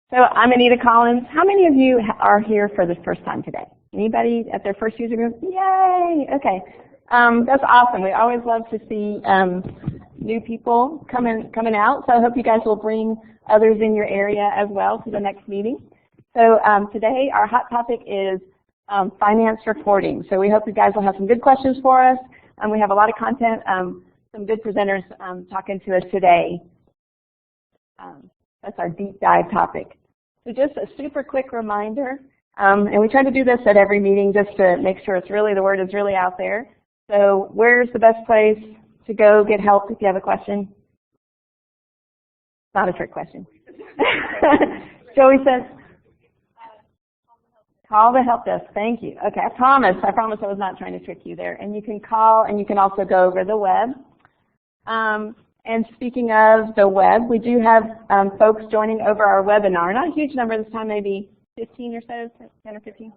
So I'm Anita Collins. How many of you are here for the first time today? Anybody at their first user group? Yay! Okay. That's awesome. We always love to see new people coming out. So I hope you guys will bring others in your area as well to the next meeting. So today our hot topic is finance reporting. So we hope you guys will have some good questions for us. We have a lot of content, some good presenters talking to us today. That's our deep dive topic. So just a super quick reminder, and we try to do this at every meeting just to make sure it's really, the word is really out there. So where's the best place to go get help if you have a question? Not a trick question. Joey says, call the help desk. Thank you. Okay, I promise I was not trying to trick you there. And you can call, and you can also go over the web. And speaking of the web, we do have folks joining over our webinar. Not a huge number this time, maybe 15 or so, 10 or 15?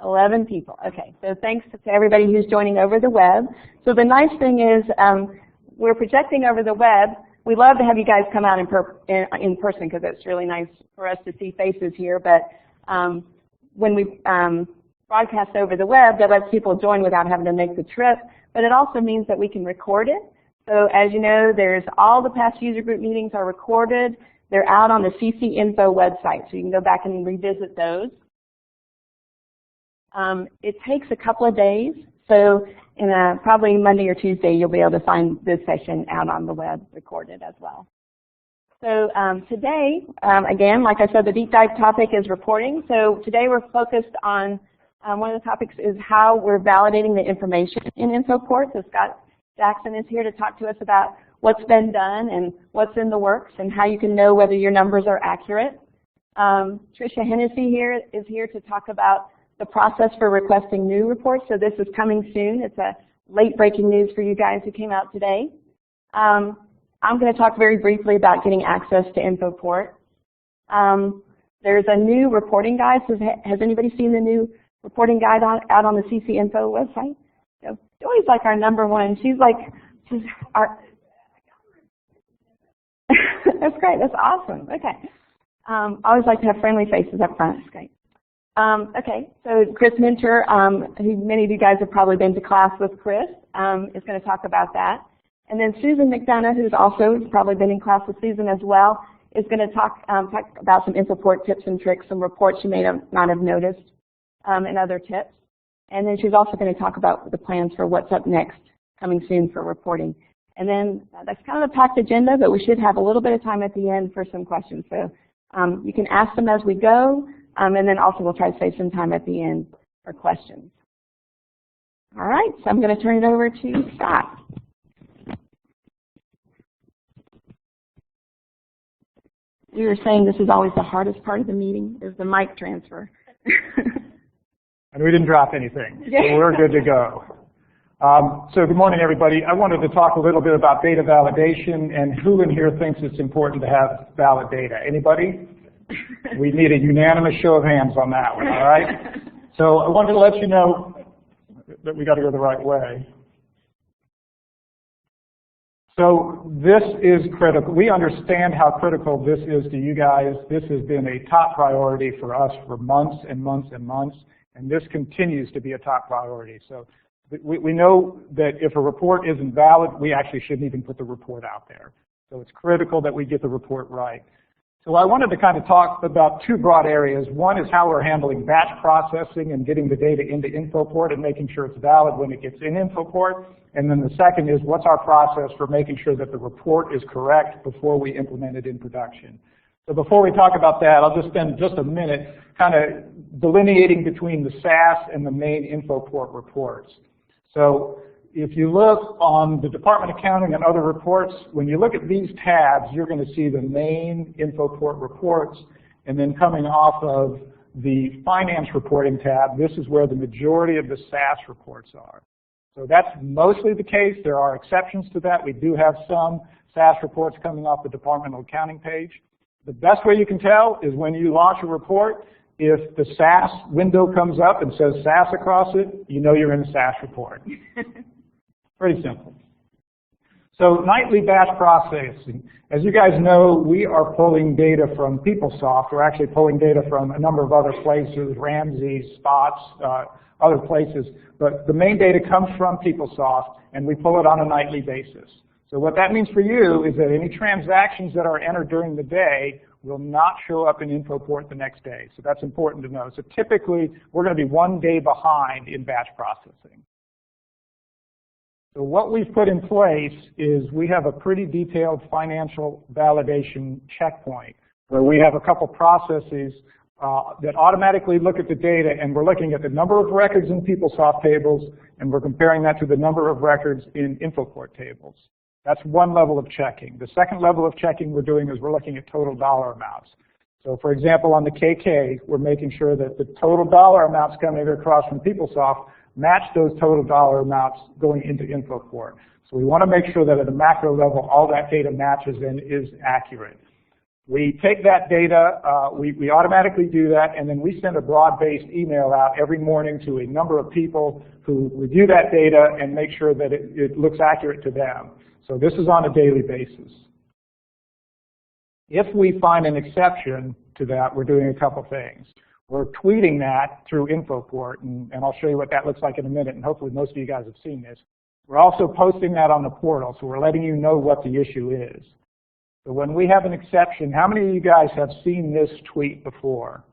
11 people. Okay, so thanks to everybody who's joining over the web. So the nice thing is we're projecting over the web. We love to have you guys come out in person because it's really nice for us to see faces here. But when we broadcast over the web, that lets people join without having to make the trip. But it also means that we can record it. So as you know, there's all the past user group meetings are recorded. They're out on the CC Info website, so you can go back and revisit those. It takes a couple of days, so in probably Monday or Tuesday, you'll be able to find this session out on the web recorded as well. So today, again, like I said, the deep dive topic is reporting. So today we're focused on, one of the topics is how we're validating the information in InfoPort. So Scott Jackson is here to talk to us about what's been done and what's in the works and how you can know whether your numbers are accurate. Tricia Hennessy is here to talk about the process for requesting new reports. So this is coming soon. It's a late breaking news for you guys who came out today. I'm going to talk very briefly about getting access to InfoPort. There's a new reporting guide. So has anybody seen the new reporting guide out on the CC Info website? So Joey's like our number one. She's our. That's great. That's awesome. Okay. I always like to have friendly faces up front. That's great. Okay, so Chris Minter, who many of you guys have probably been to class with Chris, is going to talk about that. And then Susan McDonough, who's also probably been in class with Susan as well, is going to talk about some InfoPort tips and tricks, some reports you may not have noticed, and other tips. And then she's also going to talk about the plans for what's up next, coming soon for reporting. And then that's kind of a packed agenda, but we should have a little bit of time at the end for some questions. So you can ask them as we go. And then also we'll try to save some time at the end for questions. All right, so I'm going to turn it over to Scott. We were saying this is always the hardest part of the meeting, is the mic transfer. And we didn't drop anything, so we're good to go. So good morning, everybody. I wanted to talk a little bit about data validation and who in here thinks it's important to have valid data. Anybody? We need a unanimous show of hands on that one, all right? So I wanted to let you know that we got to go the right way. So this is critical. We understand how critical this is to you guys. This has been a top priority for us for months and months and months, and this continues to be a top priority. So we know that if a report isn't valid, we actually shouldn't even put the report out there. So it's critical that we get the report right. So I wanted to kind of talk about two broad areas. One is how we're handling batch processing and getting the data into InfoPort and making sure it's valid when it gets in InfoPort. And then the second is what's our process for making sure that the report is correct before we implement it in production. So before we talk about that, I'll just spend just a minute kind of delineating between the SAS and the main InfoPort reports. So if you look on the Department of Accounting and other reports, when you look at these tabs, you're going to see the main InfoPort reports, and then coming off of the Finance Reporting tab, this is where the majority of the SAS reports are. So that's mostly the case. There are exceptions to that. We do have some SAS reports coming off the Department of Accounting page. The best way you can tell is when you launch a report, if the SAS window comes up and says SAS across it, you know you're in a SAS report. Pretty simple. So nightly batch processing. As you guys know, we are pulling data from PeopleSoft. We're actually pulling data from a number of other places, Ramsey, Spots, other places. But the main data comes from PeopleSoft, and we pull it on a nightly basis. So what that means for you is that any transactions that are entered during the day will not show up in InfoPort the next day. So that's important to know. So typically, we're going to be 1 day behind in batch processing. So what we've put in place is we have a pretty detailed financial validation checkpoint where we have a couple processes that automatically look at the data, and we're looking at the number of records in PeopleSoft tables, and we're comparing that to the number of records in InfoPort tables. That's one level of checking. The second level of checking we're doing is we're looking at total dollar amounts. So for example, on the KK, we're making sure that the total dollar amounts coming across from PeopleSoft match those total dollar amounts going into InfoPort. So we want to make sure that at a macro level, all that data matches and is accurate. We take that data, we automatically do that, and then we send a broad-based email out every morning to a number of people who review that data and make sure that it looks accurate to them. So this is on a daily basis. If we find an exception to that, we're doing a couple things. We're tweeting that through InfoPort, and I'll show you what that looks like in a minute, and hopefully most of you guys have seen this. We're also posting that on the portal, so we're letting you know what the issue is. So when we have an exception, how many of you guys have seen this tweet before?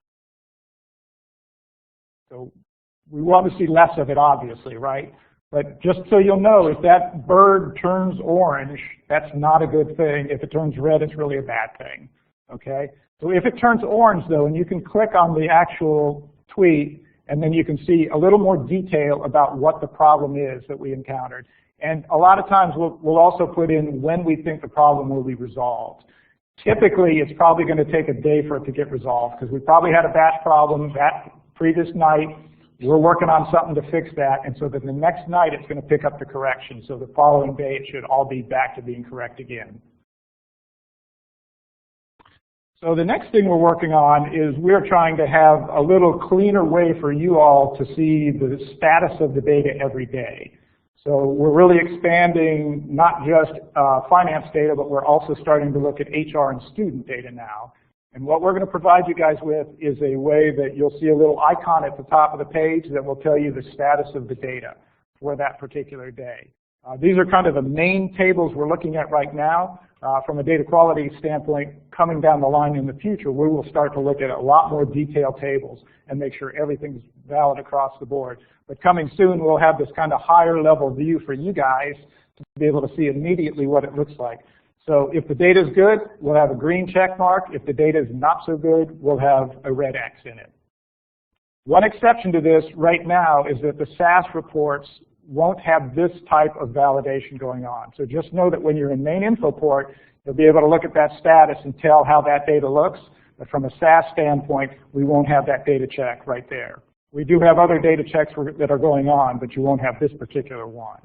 So we want to see less of it, obviously, right? But just so you'll know, if that bird turns orange, that's not a good thing. If it turns red, it's really a bad thing, okay? So if it turns orange, though, and you can click on the actual tweet, and then you can see a little more detail about what the problem is that we encountered. And a lot of times we'll also put in when we think the problem will be resolved. Typically, it's probably going to take a day for it to get resolved because we probably had a batch problem that previous night. We're working on something to fix that, and so that the next night it's going to pick up the correction. So the following day it should all be back to being correct again. So the next thing we're working on is we're trying to have a little cleaner way for you all to see the status of the data every day. So we're really expanding not just finance data, but we're also starting to look at HR and student data now. And what we're going to provide you guys with is a way that you'll see a little icon at the top of the page that will tell you the status of the data for that particular day. These are kind of the main tables we're looking at right now. From a data quality standpoint, coming down the line in the future, we will start to look at a lot more detailed tables and make sure everything's valid across the board. But coming soon, we'll have this kind of higher level view for you guys to be able to see immediately what it looks like. So if the data is good, we'll have a green check mark. If the data is not so good, we'll have a red X in it. One exception to this right now is that the SAS reports won't have this type of validation going on. So just know that when you're in main InfoPort, you'll be able to look at that status and tell how that data looks. But from a SAS standpoint, we won't have that data check right there. We do have other data checks that are going on, but you won't have this particular one.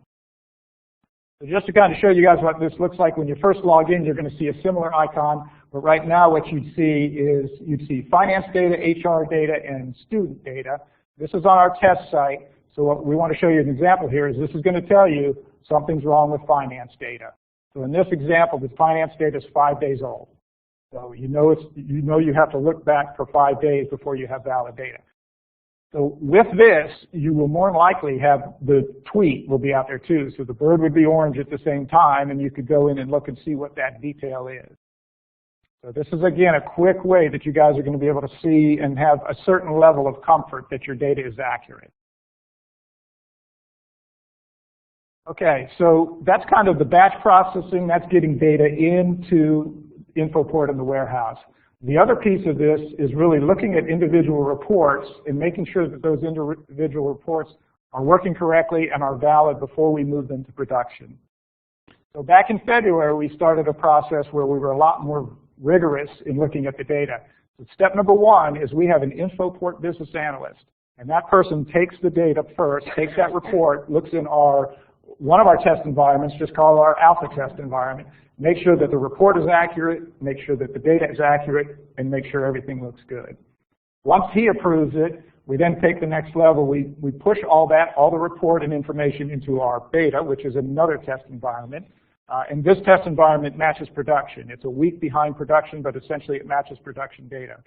So just to kind of show you guys what this looks like, when you first log in, you're going to see a similar icon. But right now what you'd see is you'd see finance data, HR data, and student data. This is on our test site. So what we want to show you an example here is this is going to tell you something's wrong with finance data. So in this example, the finance data is 5 days old. So you know you have to look back for 5 days before you have valid data. So with this, you will more than likely have the tweet will be out there too. So the bird would be orange at the same time, and you could go in and look and see what that detail is. So this is, again, a quick way that you guys are going to be able to see and have a certain level of comfort that your data is accurate. Okay, so that's kind of the batch processing. That's getting data into InfoPort in the warehouse. The other piece of this is really looking at individual reports and making sure that those individual reports are working correctly and are valid before we move them to production. So back in February, we started a process where we were a lot more rigorous in looking at the data. So step number one is we have an InfoPort business analyst, and that person takes the data first, takes that report, looks in one of our test environments, just call our alpha test environment, make sure that the report is accurate, make sure that the data is accurate, and make sure everything looks good. Once he approves it, we then take the next level. We push all the report and information into our beta, which is another test environment. And this test environment matches production. It's a week behind production, but essentially it matches production data.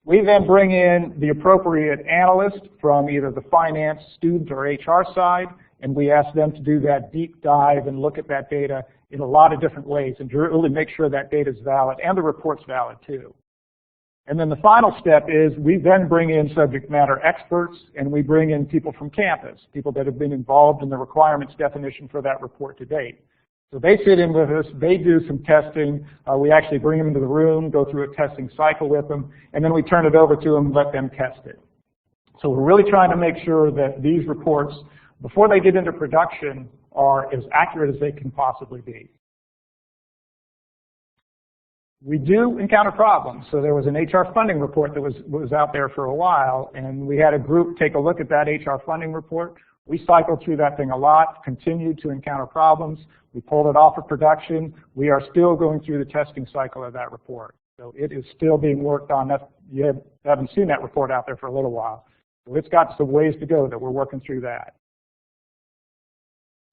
We then bring in the appropriate analyst from either the finance, student, or HR side, and we ask them to do that deep dive and look at that data in a lot of different ways and really make sure that data is valid and the report's valid too. And then the final step is we then bring in subject matter experts and we bring in people from campus, people that have been involved in the requirements definition for that report to date. So they sit in with us, they do some testing, we actually bring them into the room, go through a testing cycle with them, and then we turn it over to them and let them test it. So we're really trying to make sure that these reports, before they get into production, are as accurate as they can possibly be. We do encounter problems. So there was an HR funding report that was out there for a while, and we had a group take a look at that HR funding report. We cycled through that thing a lot, continued to encounter problems. We pulled it off of production. We are still going through the testing cycle of that report. So it is still being worked on. You haven't seen that report out there for a little while. So it's got some ways to go that we're working through that.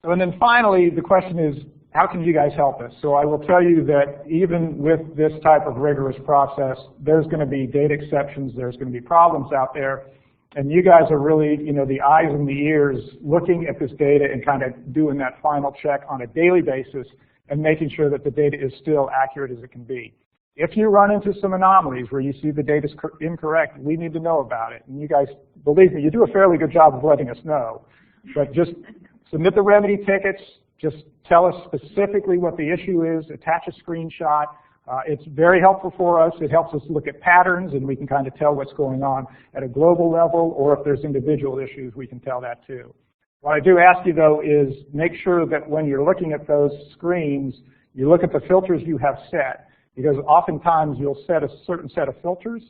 So, and then finally, the question is, how can you guys help us? So I will tell you that even with this type of rigorous process, there's going to be data exceptions, there's going to be problems out there, and you guys are really, the eyes and the ears looking at this data and kind of doing that final check on a daily basis and making sure that the data is still accurate as it can be. If you run into some anomalies where you see the data is incorrect, we need to know about it. And you guys, believe me, you do a fairly good job of letting us know. But just submit the remedy tickets, just tell us specifically what the issue is, attach a screenshot. It's very helpful for us. It helps us look at patterns, and we can kind of tell what's going on at a global level, or if there's individual issues, we can tell that too. What I do ask you, though, is make sure that when you're looking at those screens, you look at the filters you have set, because oftentimes you'll set a certain set of filters,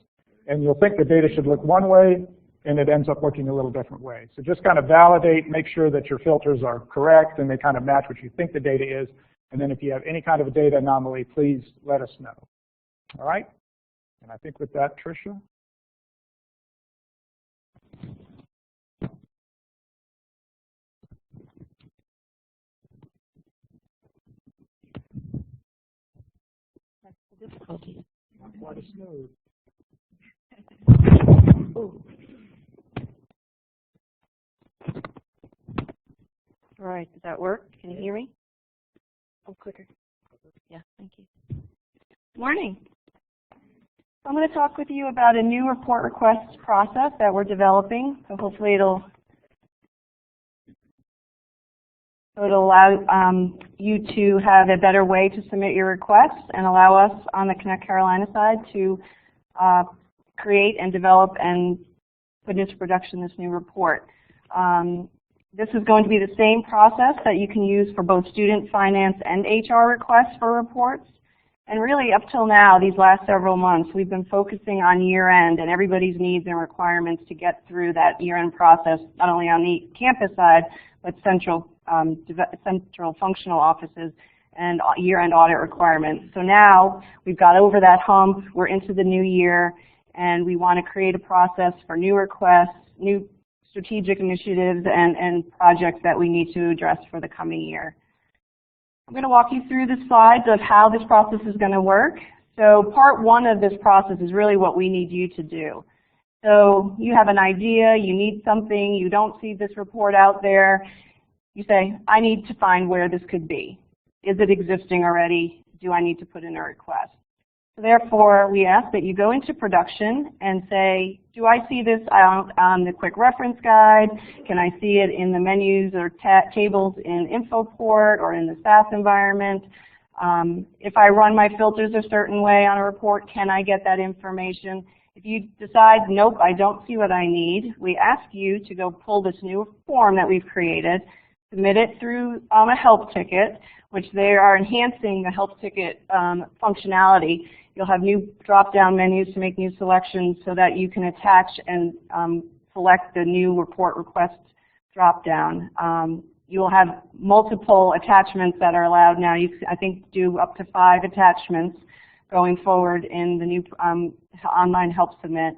and you'll think the data should look one way, and it ends up looking a little different way. So just kind of validate, make sure that your filters are correct, and they kind of match what you think the data is. And then if you have any kind of a data anomaly, please let us know. All right? And I think with that, Tricia. That's the difficulty. Quite a smooth. All right, does that work? Can you hear me? Oh, clicker. Yeah, thank you. Morning. I'm going to talk with you about a new report request process that we're developing. So hopefully it'll allow you to have a better way to submit your requests and allow us on the Connect Carolina side to create and develop and put into production this new report. This is going to be the same process that you can use for both student finance and HR requests for reports. And really up till now, these last several months, we've been focusing on year-end and everybody's needs and requirements to get through that year-end process, not only on the campus side, but central functional offices and year-end audit requirements. So now we've got over that hump, we're into the new year, and we want to create a process for new requests, new strategic initiatives and projects that we need to address for the coming year. I'm going to walk you through the slides of how this process is going to work. So part one of this process is really what we need you to do. So you have an idea, you need something, you don't see this report out there. You say, I need to find where this could be. Is it existing already? Do I need to put in a request? So therefore, we ask that you go into production and say, do I see this on the quick reference guide? Can I see it in the menus or tables in InfoPort or in the SAS environment? If I run my filters a certain way on a report, can I get that information? If you decide, nope, I don't see what I need, we ask you to go pull this new form that we've created, submit it through a help ticket, which they are enhancing the help ticket functionality. You'll have new drop-down menus to make new selections so that you can attach and select the new report request drop-down. You will have multiple attachments that are allowed now. You, I think, do up to 5 attachments going forward in the new online help submit.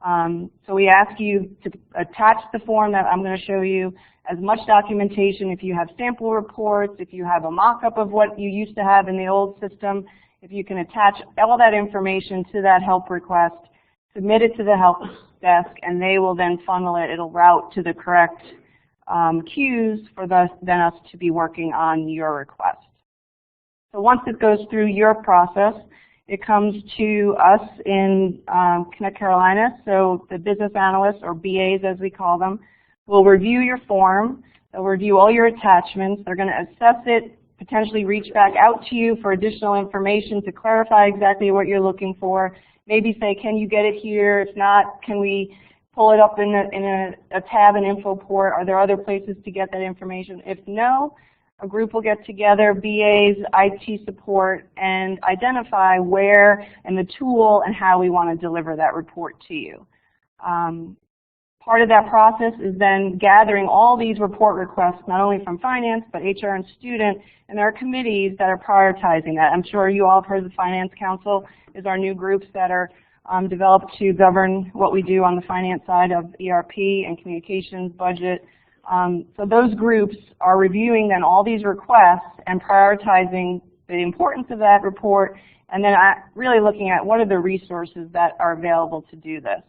So we ask you to attach the form that I'm going to show you, as much documentation. If you have sample reports, if you have a mock-up of what you used to have in the old system, if you can attach all that information to that help request, submit it to the help desk, and they will then funnel it. It'll route to the correct queues for then us to be working on your request. So once it goes through your process, it comes to us in Connect Carolina. So the business analysts, or BAs as we call them, will review your form. They'll review all your attachments. They're going to assess it, potentially reach back out to you for additional information to clarify exactly what you're looking for. Maybe say, can you get it here? If not, can we pull it up in a tab in InfoPort? Are there other places to get that information? If no, a group will get together, BAs, IT support, and identify where and the tool and how we want to deliver that report to you. Part of that process is then gathering all these report requests, not only from finance, but HR and student, and there are committees that are prioritizing that. I'm sure you all have heard the Finance Council is our new groups that are developed to govern what we do on the finance side of ERP and communications, budget. So those groups are reviewing then all these requests and prioritizing the importance of that report, and then really looking at what are the resources that are available to do this.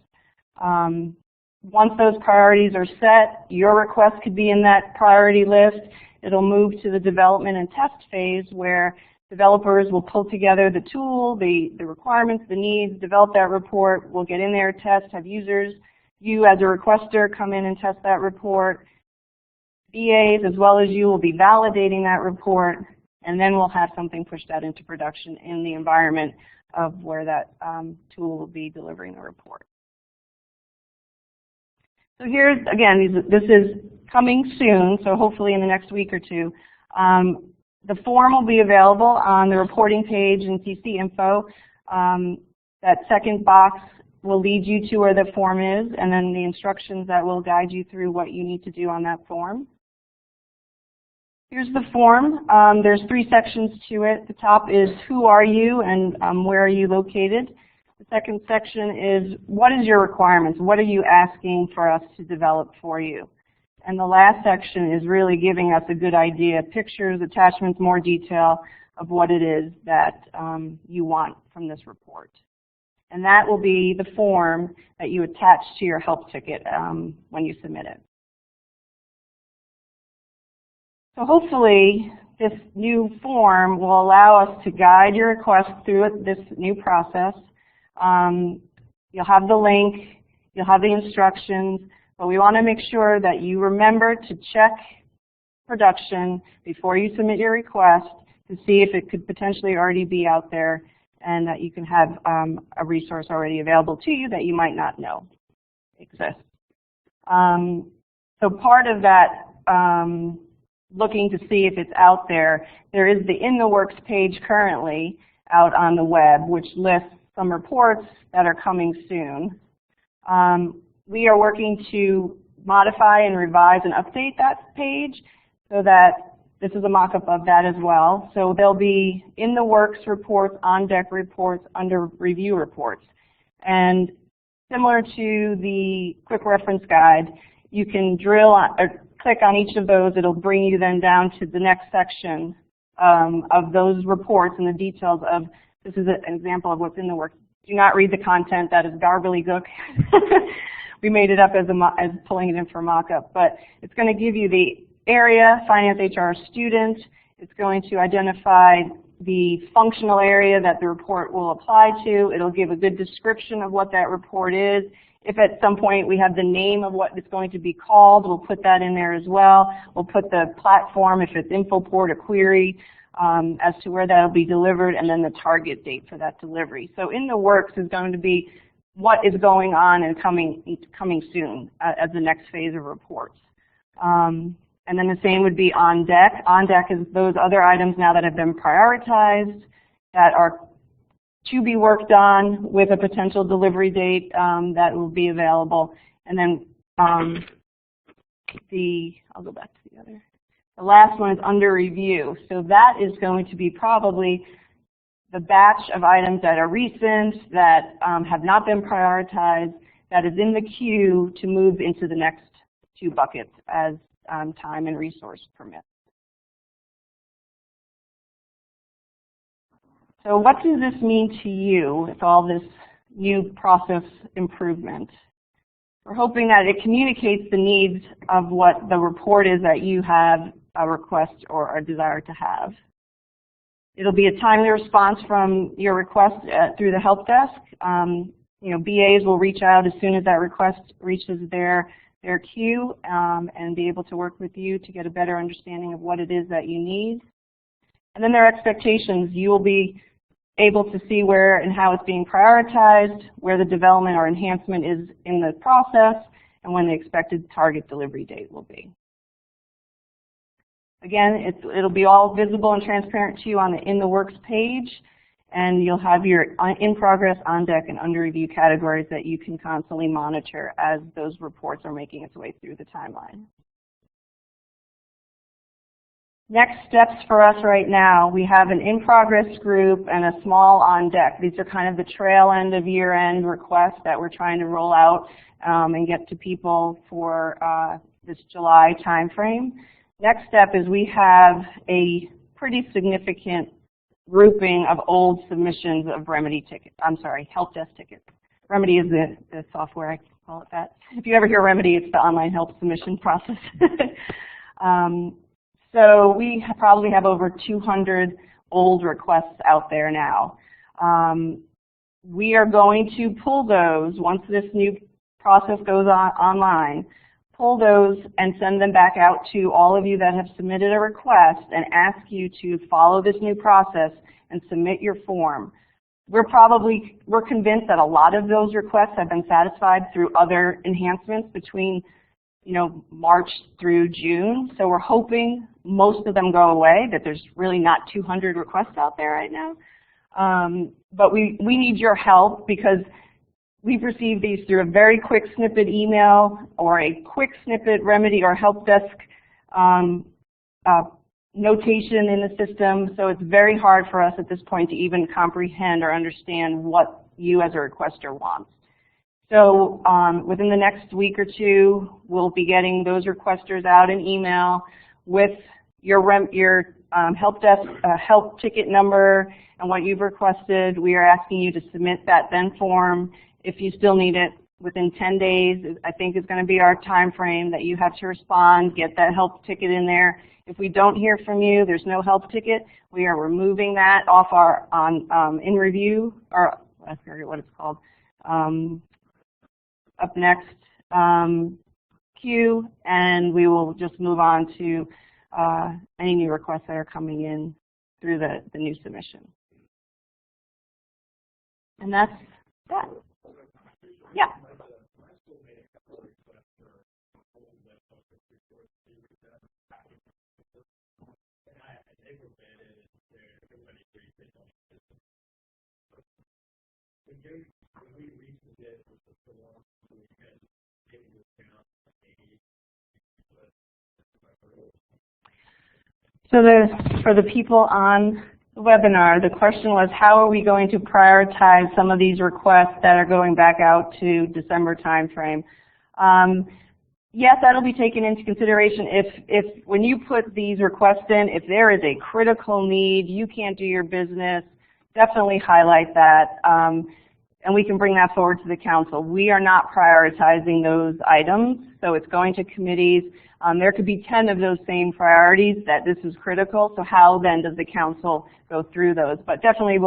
Once those priorities are set, your request could be in that priority list. It'll move to the development and test phase where developers will pull together the tool, the requirements, the needs, develop that report. We'll get in there, test, have users, you as a requester come in and test that report. BAs as well as you will be validating that report, and then we'll have something pushed out into production in the environment of where that tool will be delivering the report. So here's, again, this is coming soon, so hopefully in the next week or two. The form will be available on the reporting page in CC Info. That second box will lead you to where the form is, and then the instructions that will guide you through what you need to do on that form. Here's the form. There's 3 sections to it. The top is who are you and where are you located. The second section is what is your requirements? What are you asking for us to develop for you? And the last section is really giving us a good idea, pictures, attachments, more detail of what it is that you want from this report. And that will be the form that you attach to your help ticket when you submit it. So hopefully this new form will allow us to guide your request through this new process. You'll have the link, you'll have the instructions, but we want to make sure that you remember to check production before you submit your request to see if it could potentially already be out there and that you can have a resource already available to you that you might not know exists. So part of that looking to see if it's out there, there is the In the Works page currently out on the web, which lists some reports that are coming soon. We are working to modify and revise and update that page so that this is a mock-up of that as well. So there'll be In the Works reports, on deck reports, under review reports. And similar to the quick reference guide, you can drill on, or click on each of those. It'll bring you then down to the next section of those reports and the details of, this is an example of what's in the works. Do not read the content. That is gobbledygook. We made it up as pulling it in for mock-up. But it's going to give you the area, finance, HR, student. It's going to identify the functional area that the report will apply to. It'll give a good description of what that report is. If at some point we have the name of what it's going to be called, we'll put that in there as well. We'll put the platform, if it's InfoPort, a query, as to where that will be delivered, and then the target date for that delivery. So In the Works is going to be what is going on and coming soon as the next phase of reports. And then the same would be On Deck. On Deck is those other items now that have been prioritized that are to be worked on with a potential delivery date that will be available. And then I'll go back to the other. The last one is under review. So that is going to be probably the batch of items that are recent, that have not been prioritized, that is in the queue to move into the next two buckets as time and resource permits. So what does this mean to you with all this new process improvement? We're hoping that it communicates the needs of what the report is that you have a request or a desire to have. It'll be a timely response from your request through the help desk. BAs will reach out as soon as that request reaches their queue and be able to work with you to get a better understanding of what it is that you need. And then their expectations. You will be able to see where and how it's being prioritized, where the development or enhancement is in the process, and when the expected target delivery date will be. Again, it'll be all visible and transparent to you on the In the Works page, and you'll have your in progress, on deck, and under review categories that you can constantly monitor as those reports are making its way through the timeline. Next steps for us right now, we have an in-progress group and a small on deck. These are kind of the trail end of year-end requests that we're trying to roll out and get to people for this July timeframe. Next step is we have a pretty significant grouping of old submissions of help desk tickets. Remedy is the software, I call it that. If you ever hear Remedy, it's the online help submission process. So we probably have over 200 old requests out there now. We are going to pull those once this new process goes online, pull those and send them back out to all of you that have submitted a request and ask you to follow this new process and submit your form. We're convinced that a lot of those requests have been satisfied through other enhancements between March through June. So we're hoping most of them go away, that there's really not 200 requests out there right now. But we need your help because we've received these through a very quick snippet email or a quick snippet Remedy or help desk notation in the system. So it's very hard for us at this point to even comprehend or understand what you as a requester wants. So within the next week or two, we'll be getting those requesters out an email with your help desk help ticket number and what you've requested. We are asking you to submit that then form. If you still need it within 10 days, I think is going to be our time frame that you have to respond, get that help ticket in there. If we don't hear from you, there's no help ticket, we are removing that off our in review, or I forget what it's called. Up next queue, and we will just move on to any new requests that are coming in through the new submission. And that's that. Yeah. So for the people on the webinar, the question was, how are we going to prioritize some of these requests that are going back out to December timeframe? Yes, that'll be taken into consideration. If when you put these requests in, if there is a critical need, you can't do your business, definitely highlight that, and we can bring that forward to the council. We are not prioritizing those items, so it's going to committees. There could be 10 of those same priorities that this is critical, so how then does the council go through those? But definitely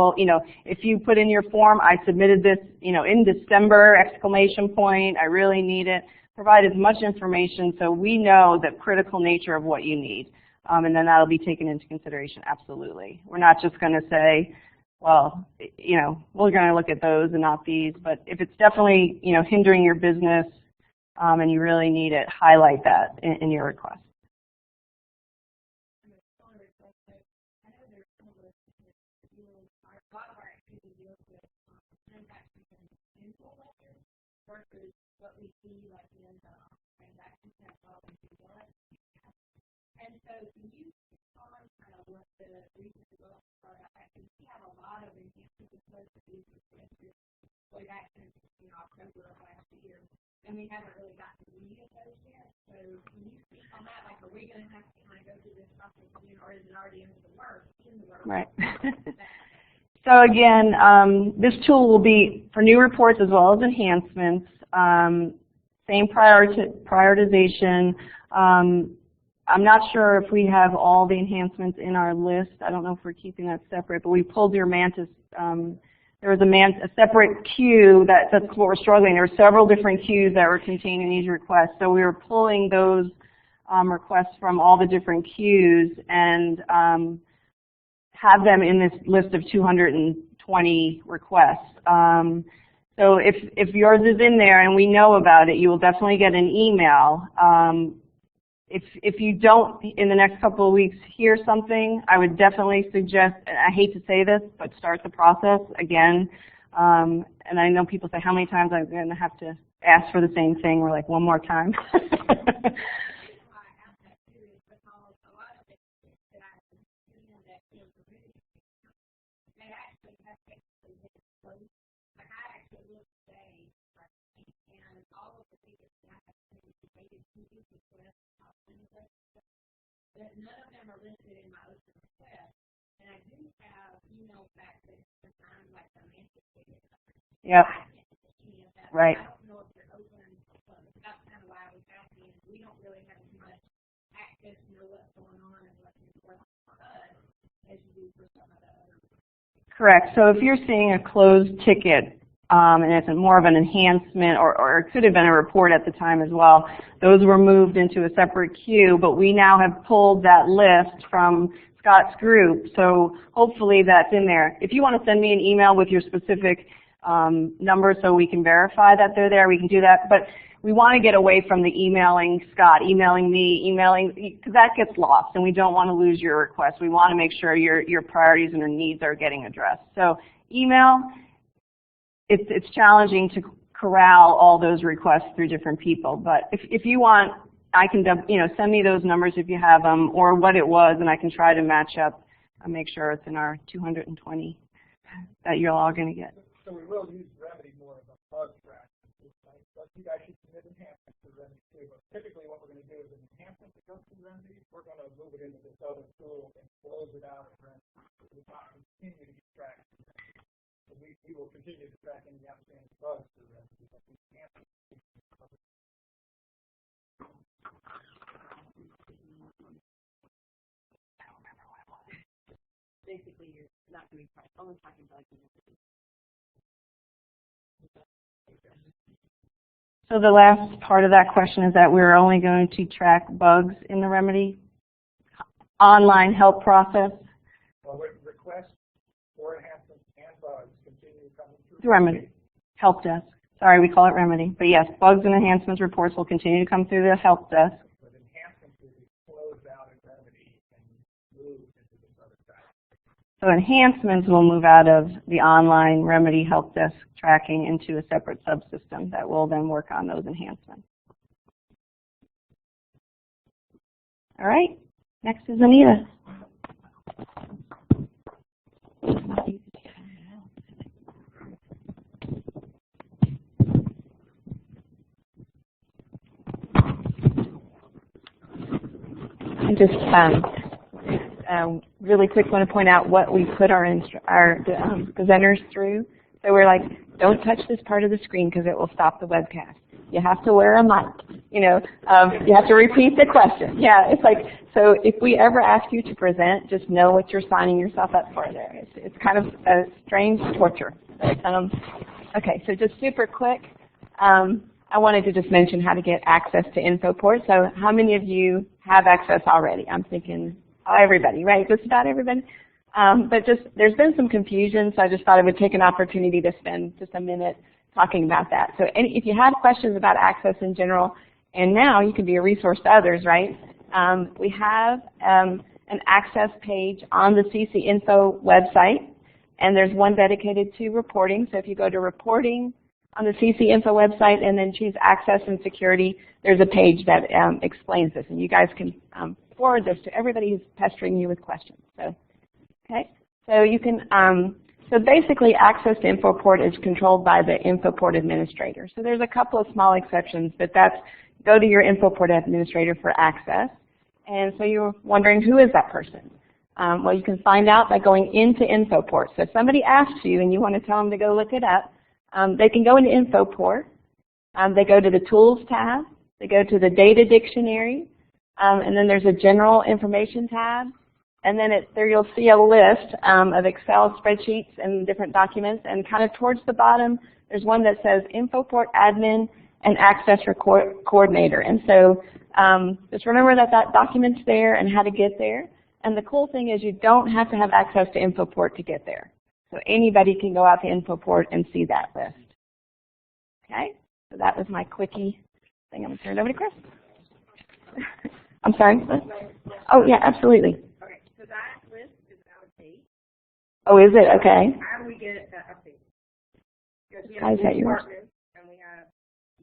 if you put in your form, I submitted this, in December, exclamation point, I really need it, provide as much information so we know the critical nature of what you need. And then that'll be taken into consideration, absolutely. We're not just going to say, well, we're going to look at those and not these, but if it's definitely, hindering your business, and you really need it, highlight that in your request. And so you kind of what the reasons are. I can see how a lot of enhancements of these way back in October of last year, and we haven't really gotten to any of those yet. So can you speak on that? Like, are we going to have to kind of go through this process again, or is it already in the works? Right. So again, this tool will be for new reports as well as enhancements. Same prioritization. I'm not sure if we have all the enhancements in our list. I don't know if we're keeping that separate, but we pulled your Mantis. There was a separate queue that's what we're struggling. There were several different queues that were contained in these requests. So we were pulling those requests from all the different queues and have them in this list of 220 requests. So if yours is in there and we know about it, you will definitely get an email. If you don't, in the next couple of weeks, hear something, I would definitely suggest, and I hate to say this, but start the process again. And I know people say, how many times I'm going to have to ask for the same thing? We're like, one more time. But none of them are listed in my open request, and I do have emails back that sometimes like the Mantis ticket. Yep. Right. I don't know if they're open. That's kind of why I was asking. We don't really have as much access to know what's going on and what's important for us as you do for some of the others. Correct. So if you're seeing a closed ticket, and it's more of an enhancement, or it could have been a report at the time as well, those were moved into a separate queue, but we now have pulled that list from Scott's group, so hopefully that's in there. If you want to send me an email with your specific numbers so we can verify that they're there, we can do that, but we want to get away from the emailing Scott, emailing me, because that gets lost, and we don't want to lose your request. We want to make sure your priorities and your needs are getting addressed. So email. It's challenging to corral all those requests through different people, but if you want, I can send me those numbers if you have them, or what it was, and I can try to match up and make sure it's in our 220 that you're all going to get. So we will use Remedy more as a bug track. But you guys should submit enhancements to Remedy too. But typically what we're going to do is an enhancement that goes to Remedy, we're going to move it into this other tool and close it out at Remedy. So we not continue to get tracked. So we will continue to track any outstanding bugs to Remedy. But we can't. Basically, you're not doing only talking about So the last part of that question is that we're only going to track bugs in the Remedy online help process. Well, requests for enhancements and bugs continue coming through Remedy help desk. Sorry, we call it Remedy, but yes, bugs and enhancements reports will continue to come through the help desk. But enhancements will be closed out at Remedy and moved into this other track. So enhancements will move out of the online Remedy help desk tracking into a separate subsystem that will then work on those enhancements. All right, next is Anita. I just really quick want to point out what we put our presenters through. So we're like, don't touch this part of the screen because it will stop the webcast. You have to wear a mic. You have to repeat the question. Yeah, it's like, so if we ever ask you to present, just know what you're signing yourself up for there. It's kind of a strange torture. Okay, so just super quick. I wanted to just mention how to get access to InfoPort. So how many of you have access already? I'm thinking everybody, right? Just about everybody. But there's been some confusion, so I just thought I would take an opportunity to spend just a minute talking about that. So if you have questions about access in general, and now you can be a resource to others, right? We have an access page on the CC Info website, and there's one dedicated to reporting. So if you go to reporting on the CC Info website and then choose access and security, there's a page that explains this, and you guys can forward this to everybody who's pestering you with questions. So, okay, so you can So basically, access to InfoPort is controlled by the InfoPort administrator. So there's a couple of small exceptions, but that's go to your InfoPort administrator for access. And so you're wondering, who is that person? Well, you can find out by going into InfoPort. So if somebody asks you and you want to tell them to go look it up, they can go into InfoPort. They go to the Tools tab. They go to the Data Dictionary. And then there's a General Information tab. And then there you'll see a list of Excel spreadsheets and different documents. And kind of towards the bottom, there's one that says InfoPort Admin and Access Coordinator. And so just remember that that document's there and how to get there. And the cool thing is you don't have to have access to InfoPort to get there. So anybody can go out to InfoPort and see that list. Okay? So that was my quickie thing. I'm going to turn it over to Chris. I'm sorry? Oh, yeah, absolutely. Okay, so that list is out of date. Oh, is it? Okay. How do we get it updated? Because we How have is that new yours? departments and we have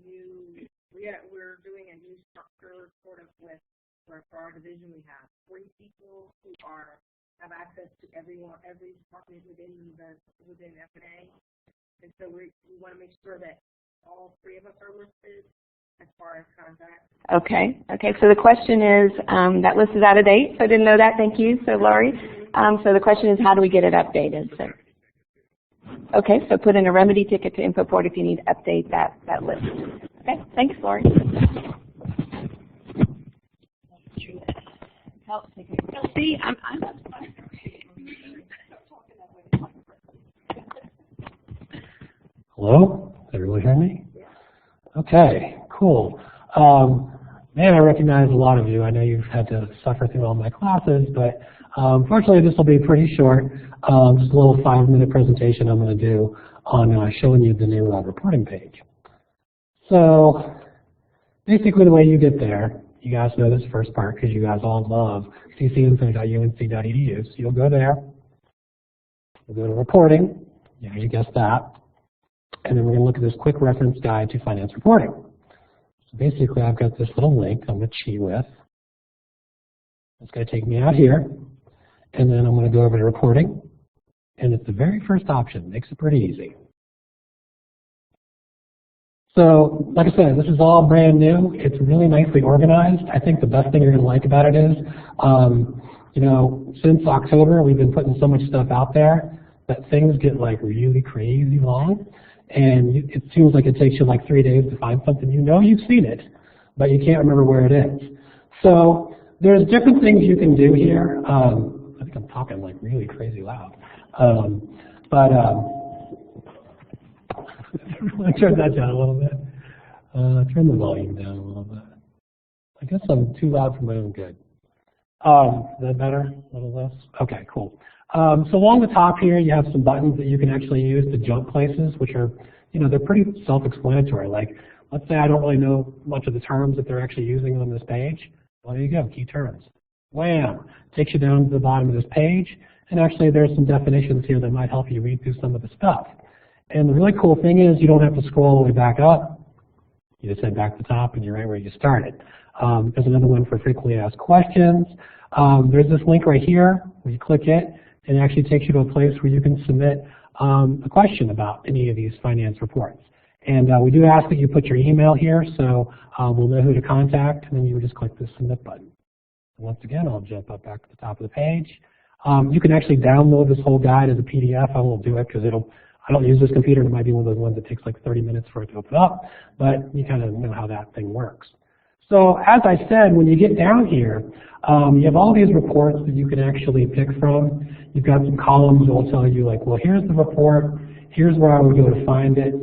new, we're doing a new structure sort of with, for our division we have 3 people who have access to every department within F&A. And so we want to make sure that all 3 of us are listed as far as contacts. Okay. Okay. So the question is, that list is out of date. So I didn't know that. Thank you. So Laurie. So the question is, how do we get it updated? So, okay. So put in a remedy ticket to InfoPort if you need to update that list. Okay. Thanks, Laurie. See, I'm Hello? Does everyone hear me? Okay, cool. Man, I recognize a lot of you. I know you've had to suffer through all my classes, but fortunately this will be pretty short. Just a little 5-minute presentation I'm going to do on showing you the new reporting page. So basically the way you get there, you guys know this first part because you guys all love ccinfo.unc.edu. So you'll go there, you'll go to reporting, yeah, you guessed that, and then we're going to look at this quick reference guide to finance reporting. So basically I've got this little link I'm going to cheat with. It's going to take me out here, and then I'm going to go over to reporting, and it's the very first option, makes it pretty easy. So, like I said, this is all brand new. It's really nicely organized. I think the best thing you're going to like about it is, you know, since October, we've been putting so much stuff out there that things get like really crazy long, and it seems like it takes you like 3 days to find something. You know you've seen it, but you can't remember where it is. So there's different things you can do here. I think I'm talking like really crazy loud, turn that down a little bit. Turn the volume down a little bit. I guess I'm too loud for my own good. Is that better? A little less? Okay, cool. So along the top here, you have some buttons that you can actually use to jump places, which are, you know, they're pretty self-explanatory. Like, let's say I don't really know much of the terms that they're actually using on this page. Well, there you go, key terms. Wham! Takes you down to the bottom of this page, and actually there's some definitions here that might help you read through some of the stuff. And the really cool thing is you don't have to scroll all the way back up. You just head back to the top and you're right where you started. There's another one for frequently asked questions. There's this link right here where you click it, and it actually takes you to a place where you can submit a question about any of these finance reports. And we do ask that you put your email here, so we'll know who to contact, and then you would just click the submit button. And once again, I'll jump up back to the top of the page. You can actually download this whole guide as a PDF. I won't do it because I don't use this computer, and it might be one of those ones that takes like 30 minutes for it to open up, but you kind of know how that thing works. So as I said, when you get down here, you have all these reports that you can actually pick from. You've got some columns that will tell you like, well, here's the report, here's where I would go to find it,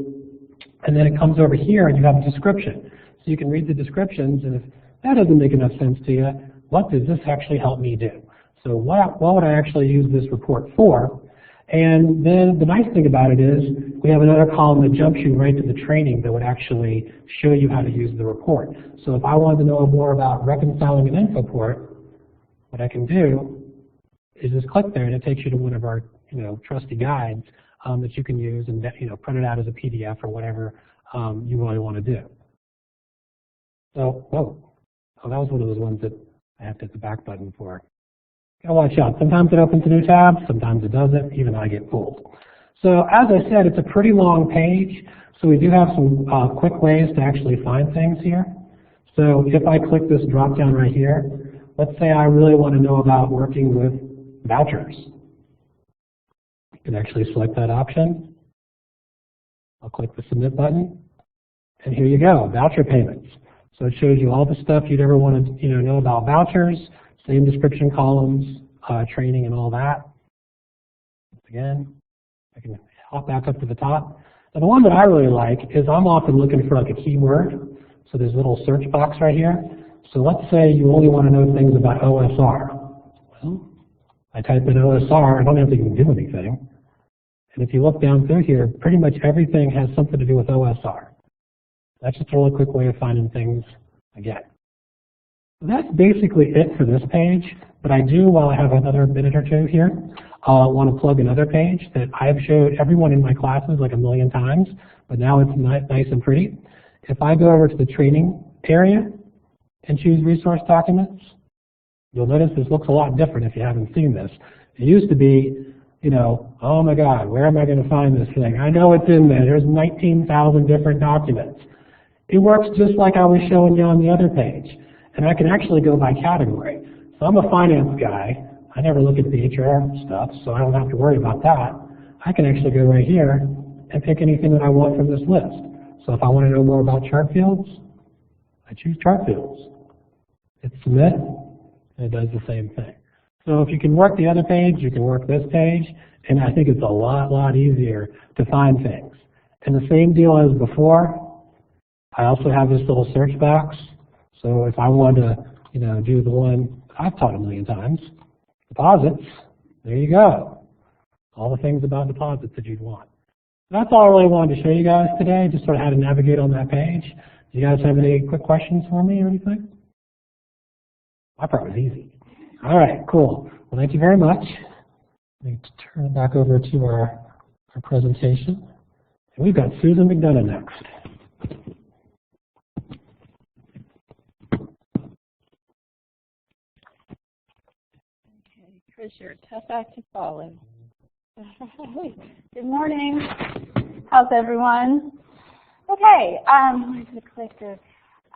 and then it comes over here and you have a description. So you can read the descriptions, and if that doesn't make enough sense to you, what does this actually help me do? So what would I actually use this report for? And then the nice thing about it is we have another column that jumps you right to the training that would actually show you how to use the report. So if I wanted to know more about reconciling an InfoPort, what I can do is just click there, and it takes you to one of our, you know, trusty guides that you can use and, you know, print it out as a PDF or whatever you really want to do. So, oh, that was one of those ones that I have to hit the back button for. Gotta watch out. Sometimes it opens a new tab, sometimes it doesn't, even I get fooled. So as I said, it's a pretty long page, so we do have some quick ways to actually find things here. So if I click this drop down right here, let's say I really want to know about working with vouchers. You can actually select that option. I'll click the submit button, and here you go, voucher payments. So it shows you all the stuff you'd ever want to know about vouchers, same description columns, training and all that. Again, I can hop back up to the top. Now the one that I really like is I'm often looking for like a keyword. So there's a little search box right here. So let's say you only want to know things about OSR. Well, I type in OSR, I don't have to even do anything. And if you look down through here, pretty much everything has something to do with OSR. That's just a really quick way of finding things again. So that's basically it for this page, but I do, while I have another minute or two here, want to plug another page that I have showed everyone in my classes like a million times, but now it's nice and pretty. If I go over to the training area and choose resource documents, you'll notice this looks a lot different if you haven't seen this. It used to be, oh my God, where am I going to find this thing? I know it's in there. There's 19,000 different documents. It works just like I was showing you on the other page. And I can actually go by category. So I'm a finance guy. I never look at the HR stuff, so I don't have to worry about that. I can actually go right here and pick anything that I want from this list. So if I want to know more about chart fields, I choose chart fields. Hit submit, and it does the same thing. So if you can work the other page, you can work this page, and I think it's a lot easier to find things. And the same deal as before, I also have this little search box. So if I want to, do the one I've taught a million times, deposits, there you go. All the things about deposits that you'd want. That's all I really wanted to show you guys today, just sort of how to navigate on that page. Do you guys have any quick questions for me or anything? My part was easy. All right, cool. Well, thank you very much. Let me turn it back over to our presentation. And we've got Susan McDonough next. Chris, you're a tough act to follow. Good morning. How's everyone? Okay, where's the clicker?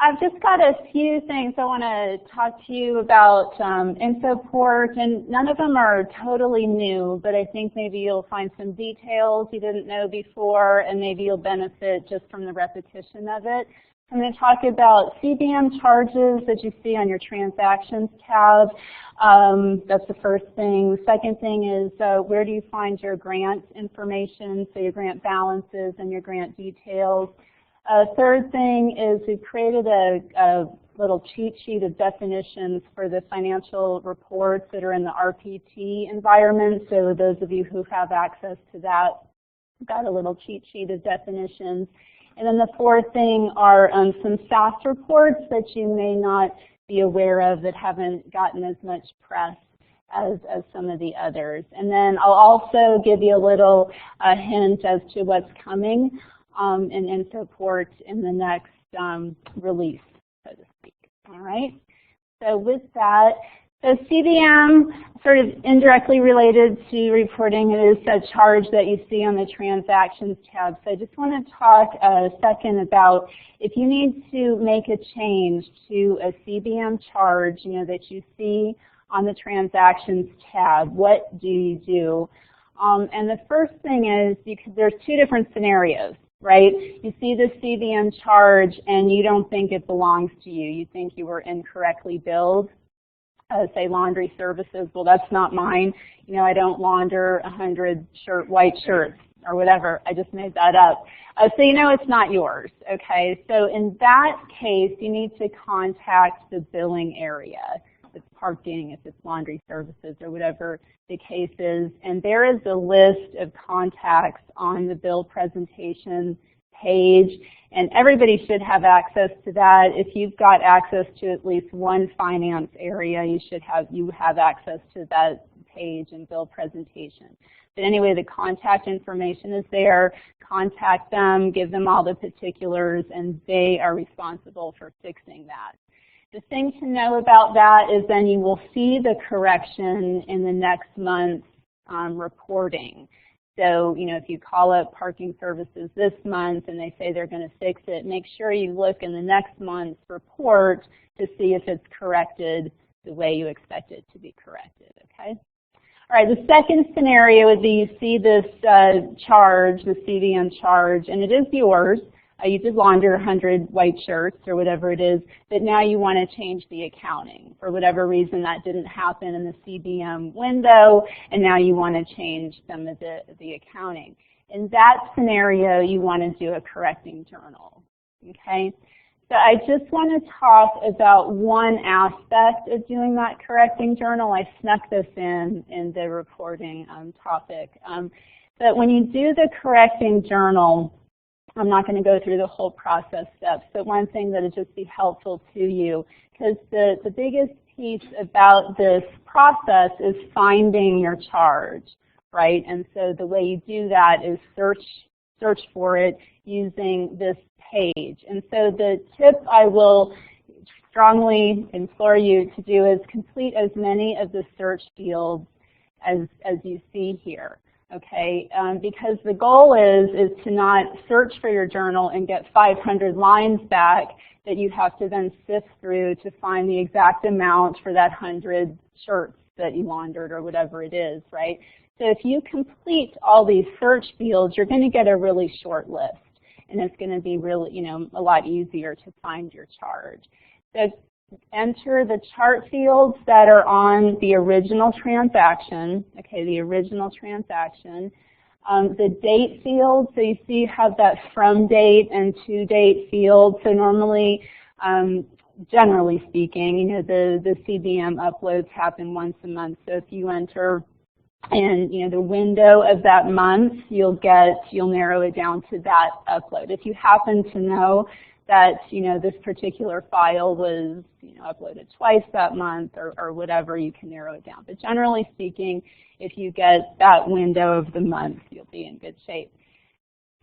I've just got a few things I want to talk to you about InfoPort, and none of them are totally new, but I think maybe you'll find some details you didn't know before, and maybe you'll benefit just from the repetition of it. I'm going to talk about CBM charges that you see on your Transactions tab. That's the first thing. The second thing is where do you find your grant information, so your grant balances and your grant details. Third thing is we've created a little cheat sheet of definitions for the financial reports that are in the RPT environment. So those of you who have access to that, we've got a little cheat sheet of definitions. And then the fourth thing are some SAS reports that you may not be aware of that haven't gotten as much press as some of the others. And then I'll also give you a little hint as to what's coming in InfoPort in the next release, so to speak. All right. So with that, so CBM, sort of indirectly related to reporting, is a charge that you see on the Transactions tab. So I just want to talk a second about if you need to make a change to a CBM charge, that you see on the Transactions tab, what do you do? And the first thing is there's two different scenarios, right? You see the CBM charge and you don't think it belongs to you. You think you were incorrectly billed. Say laundry services, well, that's not mine. I don't launder 100 white shirts or whatever. I just made that up. So it's not yours, okay? So in that case, you need to contact the billing area. If it's parking, if it's laundry services or whatever the case is. And there is a list of contacts on the bill presentation page, and everybody should have access to that. If you've got access to at least one finance area, you have access to that page and bill presentation. But anyway, the contact information is there. Contact them, give them all the particulars, and they are responsible for fixing that. The thing to know about that is then you will see the correction in the next month's reporting. So, if you call up parking services this month and they say they're going to fix it, make sure you look in the next month's report to see if it's corrected the way you expect it to be corrected, okay? All right, the second scenario would be you see this charge, the CDM charge, and it is yours. You did launder 100 white shirts or whatever it is, but now you want to change the accounting. For whatever reason, that didn't happen in the CDM window, and now you want to change some of the accounting. In that scenario, you want to do a correcting journal, okay? So I just want to talk about one aspect of doing that correcting journal. I snuck this in the reporting topic. But when you do the correcting journal, I'm not going to go through the whole process steps, but one thing that would just be helpful to you, because the biggest piece about this process is finding your charge, right? And so the way you do that is search for it using this page. And so the tip I will strongly implore you to do is complete as many of the search fields as you see here. Okay, because the goal is to not search for your journal and get 500 lines back that you have to then sift through to find the exact amount for that 100 shirts that you laundered or whatever it is, right? So if you complete all these search fields, you're going to get a really short list, and it's going to be really, a lot easier to find your charge. So enter the chart fields that are on the original transaction, okay, the original transaction. The date field, so you see you have that from date and to date field. So normally, generally speaking, the CDM uploads happen once a month. So if you enter in, the window of that month, you'll narrow it down to that upload. If you happen to know that, this particular file was, uploaded twice that month or whatever, you can narrow it down. But generally speaking, if you get that window of the month, you'll be in good shape.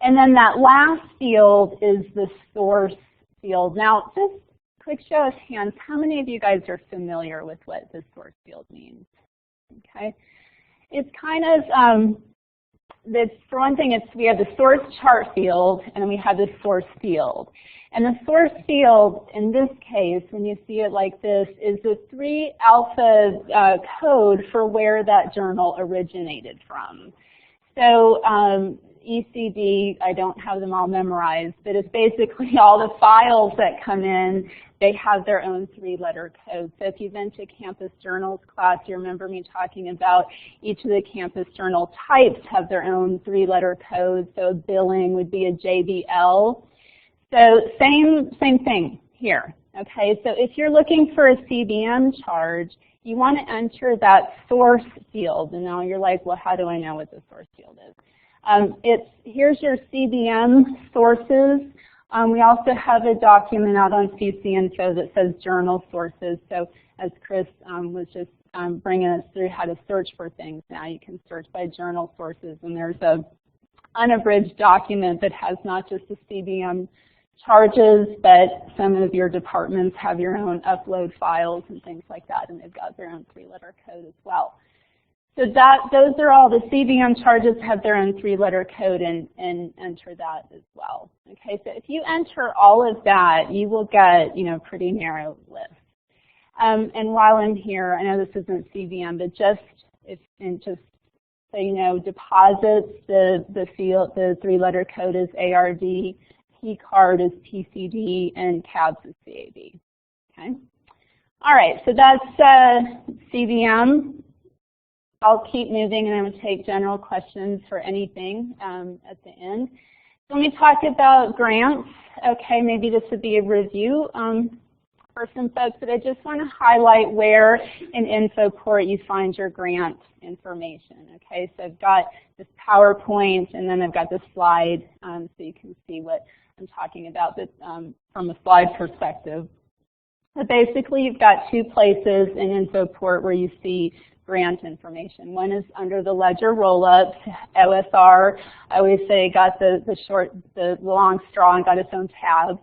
And then that last field is the source field. Now, just quick show of hands, how many of you guys are familiar with what the source field means? Okay. It's kind of, for one thing, we have the source chart field, and then we have the source field. And the source field, in this case, when you see it like this, is the 3 alpha code for where that journal originated from. So ECD, I don't have them all memorized, but it's basically all the files that come in, they have their own 3-letter code. So if you've been to Campus Journals class, you remember me talking about each of the Campus Journal types have their own 3-letter code. So billing would be a JBL. So same thing here, okay? So if you're looking for a CDM charge, you want to enter that source field. And now you're like, well, how do I know what the source field is? Here's your CDM sources. We also have a document out on CC-Info that says journal sources. So as Chris was just bringing us through how to search for things, now you can search by journal sources. And there's a unabridged document that has not just the CDM charges, but some of your departments have your own upload files and things like that, and they've got their own 3-letter code as well. So those are all the CDM charges have their own 3-letter code, and enter that as well. Okay, so if you enter all of that, you will get a pretty narrow list. And while I'm here, I know this isn't CDM, but just so you know, deposits, the field, the 3-letter code is ARD, P card is PCD, and CABS is CAB. Okay. All right, so that's CDM. I'll keep moving, and I'm going to take general questions for anything at the end. So let me talk about grants. Okay, maybe this would be a review for some folks, but I just want to highlight where in InfoPort you find your grant information. Okay, so I've got this PowerPoint, and then I've got this slide so you can see what I'm talking about, but from a slide perspective. So basically, you've got 2 places in InfoPort where you see grant information. One is under the ledger roll-ups, OSR. I always say got the long straw and got its own tab.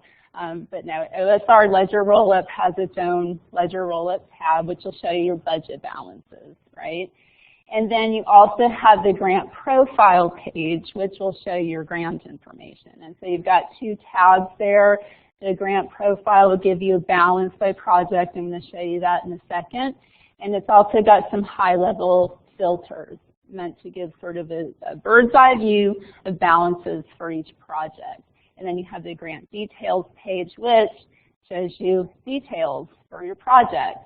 But no, OSR Ledger Rollup has its own Ledger Rollup tab, which will show you your budget balances, right? And then you also have the grant profile page, which will show your grant information. And so you've got two tabs there. The grant profile will give you a balance by project. I'm going to show you that in a second. And it's also got some high-level filters meant to give sort of a bird's eye view of balances for each project. And then you have the grant details page, which shows you details for your project.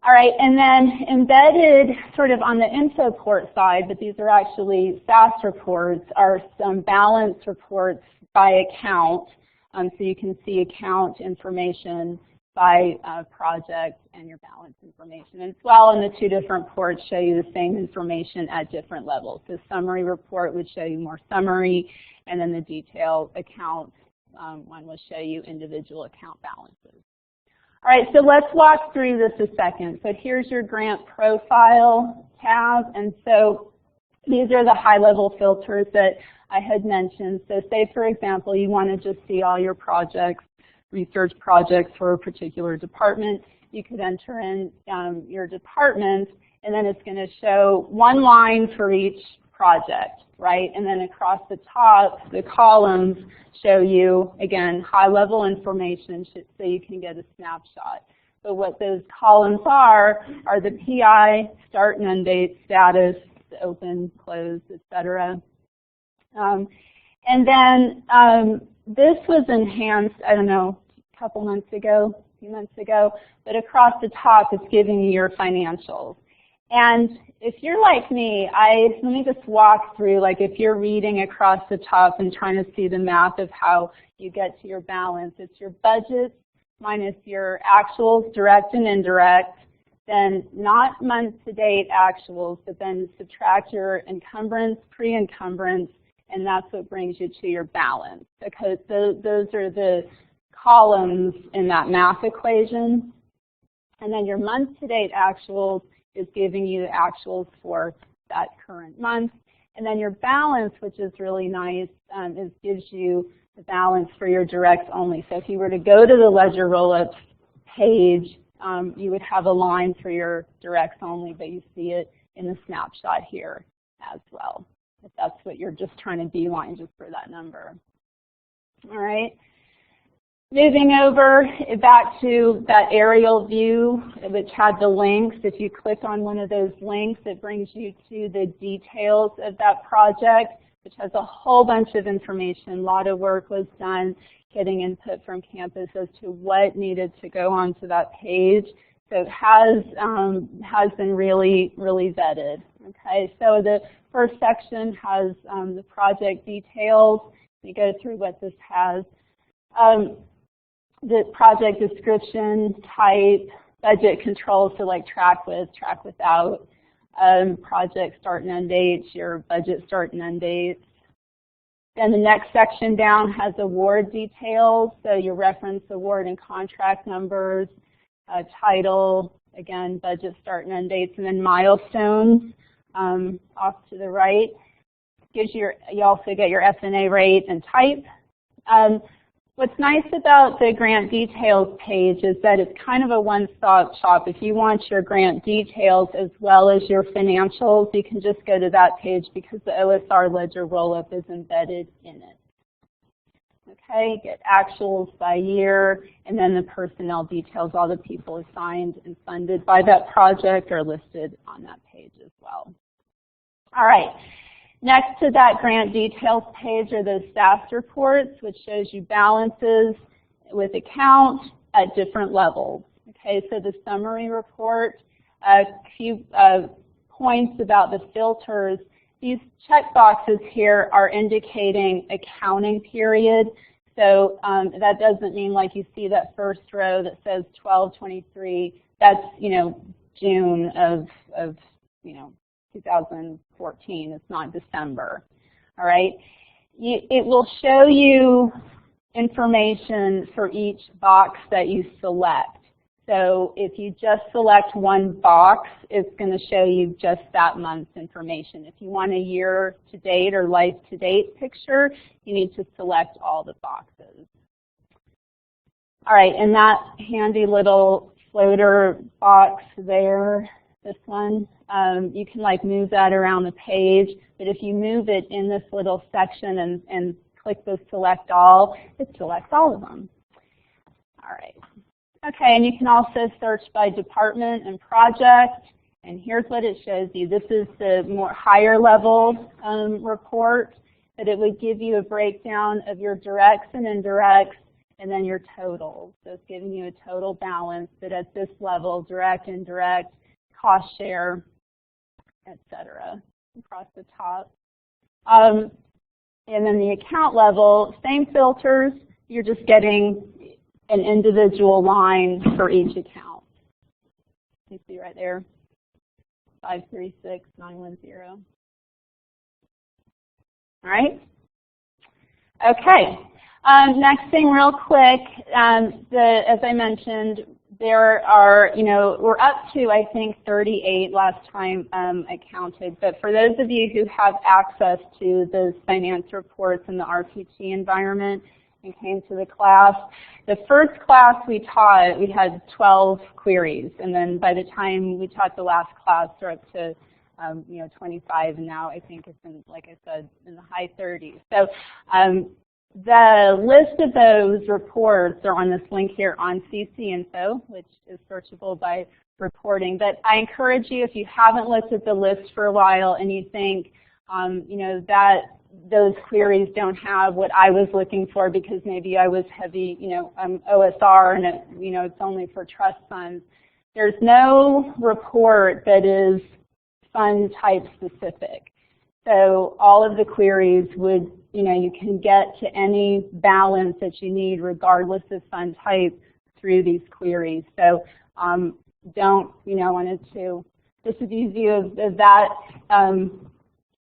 All right, and then embedded sort of on the info port side, but these are actually SAS reports, are some balance reports by account. So you can see account information by project and your balance information as well. And the two different ports show you the same information at different levels. The summary report would show you more summary, and then the detailed account one will show you individual account balances. All right, so let's walk through this a second. So here's your grant profile tab, and so these are the high-level filters that I had mentioned. So say, for example, you want to just see all your projects, research projects for a particular department. You could enter in your department, and then it's going to show one line for each project, right? And then across the top, the columns show you, again, high-level information so you can get a snapshot. But what those columns are the PI, start and end date, status, open, closed, etc. And then this was enhanced, I don't know, a few months ago, but across the top it's giving you your financials. And if you're like me, let me just walk through, like if you're reading across the top and trying to see the math of how you get to your balance, it's your budget minus your actuals, direct and indirect, then not month-to-date actuals, but then subtract your encumbrance, pre-encumbrance, and that's what brings you to your balance, because those are the columns in that math equation. And then your month-to-date actuals is giving you the actuals for that current month. And then your balance, which is really nice, gives you the balance for your directs only. So if you were to go to the Ledger Rollup page, you would have a line for your directs only, but you see it in the snapshot here as well, if that's what you're just trying to beeline just for that number. All right. Moving over back to that aerial view, which had the links. If you click on one of those links, it brings you to the details of that project, which has a whole bunch of information. A lot of work was done getting input from campus as to what needed to go onto that page. So it has been really, really vetted. Okay, so the first section has the project details. We go through what this has. The project description, type, budget controls, so like track with, track without, project start and end dates, your budget start and end dates. Then the next section down has award details, so your reference award and contract numbers, title, again, budget start and end dates, and then milestones off to the right. Gives you also get your FNA rate and type. What's nice about the grant details page is that it's kind of a one-stop shop. If you want your grant details as well as your financials, you can just go to that page because the OSR Ledger Rollup is embedded in it. Okay, get actuals by year, and then the personnel details, all the people assigned and funded by that project are listed on that page as well. All right. Next to that grant details page are those SAS reports, which shows you balances with account at different levels. Okay, so the summary report, a few points about the filters. These check boxes here are indicating accounting period. So that doesn't mean like you see that first row that says 12/23. That's June of 2014. It's not December. All right. It will show you information for each box that you select. So if you just select one box, it's going to show you just that month's information. If you want a year-to-date or life-to-date picture, you need to select all the boxes. All right, and that handy little floater box there, this one, you can like move that around the page, but if you move it in this little section and click the select all, it selects all of them. All right. Okay, and you can also search by department and project, and here's what it shows you. This is the more higher level report, but it would give you a breakdown of your directs and indirects, and then your totals. So it's giving you a total balance, but at this level, direct, indirect, cost share, etc. across the top. And then the account level, same filters, you're just getting an individual line for each account. You see right there, 536910. All right? Okay. Next thing real quick, as I mentioned, there are, we're up to, I think, 38 last time I counted. But for those of you who have access to those finance reports in the RPT environment and came to the class, the first class we taught, we had 12 queries. And then by the time we taught the last class, we're up to 25, and now I think it's in, like I said, in the high 30s. So the list of those reports are on this link here on CC Info, which is searchable by reporting. But I encourage you, if you haven't looked at the list for a while and you think, that those queries don't have what I was looking for because maybe I was heavy, OSR and it's only for trust funds. There's no report that is fund type specific. So all of the queries would, you can get to any balance that you need regardless of fund type through these queries. So don't, wanted to disabuse you of that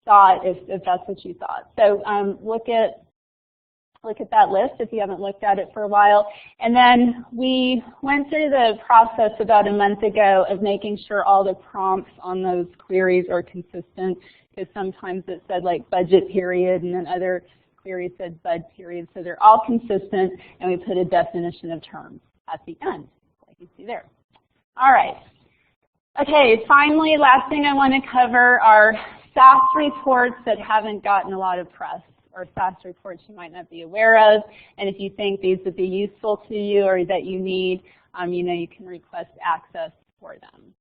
thought if that's what you thought. So look at that list if you haven't looked at it for a while. And then we went through the process about a month ago of making sure all the prompts on those queries are consistent, because sometimes it said like budget period and then other queries said bud period. So they're all consistent, and we put a definition of terms at the end, like you see there. All right. Okay, finally, last thing I want to cover are SAS reports that haven't gotten a lot of press, or SAS reports you might not be aware of. And if you think these would be useful to you or that you need, you can request access for them.